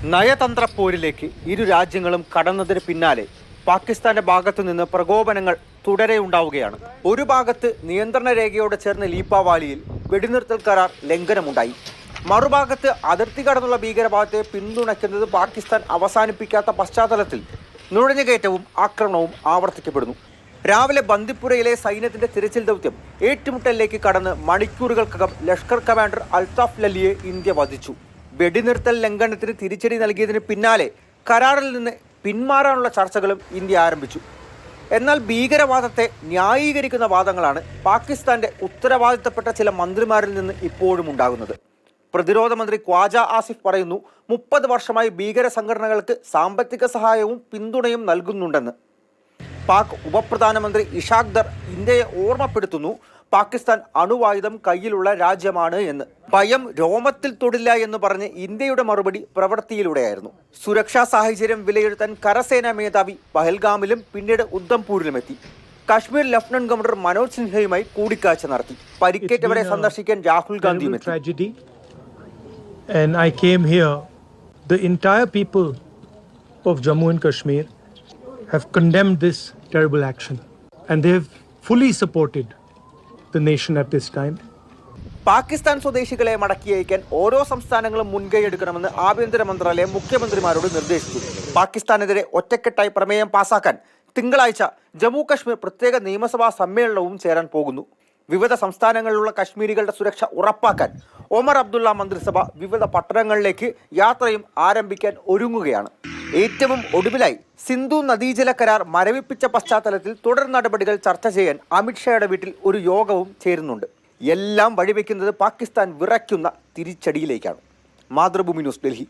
നയതന്ത്ര പോരിലേക്ക് ഇരു രാജ്യങ്ങളും കടന്നതിന് പിന്നാലെ പാകിസ്ഥാന്റെ ഭാഗത്തു നിന്ന് പ്രകോപനങ്ങൾ തുടരെ ഉണ്ടാവുകയാണ്. ഒരു ഭാഗത്ത് നിയന്ത്രണ രേഖയോട് ചേർന്ന് ലീപ്പാവാലിയിൽ വെടിനിർത്തൽ കരാർ ലംഘനമുണ്ടായി. മറുഭാഗത്ത് അതിർത്തി കടന്നുള്ള ഭീകരവാദത്തെ പിന്തുണയ്ക്കുന്നത് പാകിസ്ഥാൻ അവസാനിപ്പിക്കാത്ത പശ്ചാത്തലത്തിൽ നുഴഞ്ഞുകയറ്റവും ആക്രമണവും ആവർത്തിക്കപ്പെടുന്നു. രാവിലെ ബന്ദിപ്പുരയിലെ സൈന്യത്തിന്റെ തിരച്ചിൽ ദൗത്യം ഏറ്റുമുട്ടലിലേക്ക് കടന്ന് മണിക്കൂറുകൾക്കകം ലഷ്കർ കമാൻഡർ അൽതാഫ് ലല്ലിയെ ഇന്ത്യ വധിച്ചു. വെടിനിർത്തൽ ലംഘനത്തിന് തിരിച്ചടി നൽകിയതിന് പിന്നാലെ കരാറിൽ നിന്ന് പിന്മാറാനുള്ള ചർച്ചകളും ഇന്ത്യ ആരംഭിച്ചു. എന്നാൽ ഭീകരവാദത്തെ ന്യായീകരിക്കുന്ന വാദങ്ങളാണ് പാകിസ്ഥാന്റെ ഉത്തരവാദിത്തപ്പെട്ട ചില മന്ത്രിമാരിൽ നിന്ന് ഇപ്പോഴും ഉണ്ടാകുന്നത്. പ്രതിരോധ മന്ത്രി ഖ്വാജ ആസിഫ് പറയുന്നു, 30 വർഷമായി ഭീകര സംഘടനകൾക്ക് സാമ്പത്തിക സഹായവും പിന്തുണയും നൽകുന്നുണ്ടെന്ന്. പാക് ഉപപ്രധാനമന്ത്രി ഇഷാഖ് ദർ ഇന്ത്യയെ ഓർമ്മപ്പെടുത്തുന്നു, പാകിസ്ഥാൻ അണുവായുധം കയ്യിലുള്ള രാജ്യമാണ് എന്ന്. ഭയം രോമത്തിൽ തൊടില്ല എന്ന് പറഞ്ഞ് ഇന്ത്യയുടെ മറുപടി പ്രവൃത്തിയിലൂടെയായിരുന്നു. സുരക്ഷാ സാഹചര്യം വിലയിരുത്താൻ കരസേനാ മേധാവി പഹൽഗാമിലും പിന്നീട് ഉദ്ധംപൂരിലുമെത്തി. കാശ്മീർ ലഫ്റ്റനന്റ് ഗവർണർ മനോജ് സിൻഹയുമായി കൂടിക്കാഴ്ച നടത്തി. പരിക്കേറ്റവരെ സന്ദർശിക്കാൻ രാഹുൽ ഗാന്ധിയും എത്തി. And I came here. The entire people of Jammu and Kashmir have condemned this terrible action, and they have fully supported the nation at this time. Pakistan സ്വദേശികളെ മടക്കി അയക്കാൻ ഓരോ സംസ്ഥാനങ്ങളും മുൻകൈയെടുക്കണമെന്ന് ആഭ്യന്തര മന്ത്രാലയം മുഖ്യമന്ത്രിമാരോട് നിർദ്ദേശിച്ചു. പാകിസ്ഥാനെതിരെ ഒറ്റക്കെട്ടായി പ്രമേയം പാസാക്കാൻ തിങ്കളാഴ്ച ജമ്മു കശ്മീർ പ്രത്യേക നിയമസഭാ സമ്മേളനവും ചേരാൻ പോകുന്നു. വിവിധ സംസ്ഥാനങ്ങളിലുള്ള കശ്മീരികളുടെ സുരക്ഷ ഉറപ്പാക്കാൻ ഒമർ അബ്ദുള്ള മന്ത്രിസഭ വിവിധ പട്ടണങ്ങളിലേക്ക് യാത്രയും ആരംഭിക്കാൻ ഒരുങ്ങുകയാണ്. ഏറ്റവും ഒടുവിലായി സിന്ധു നദീജല കരാർ മരവിപ്പിച്ച പശ്ചാത്തലത്തിൽ തുടർ നടപടികൾ ചർച്ച ചെയ്യാൻ അമിത്ഷായുടെ വീട്ടിൽ ഒരു യോഗവും ചേരുന്നുണ്ട്. എല്ലാം വഴിവെക്കുന്നത് പാകിസ്ഥാൻ വിറയ്ക്കുന്ന തിരിച്ചടിയിലേക്കാണ്. മാതൃഭൂമി ന്യൂസ്, ഡൽഹി.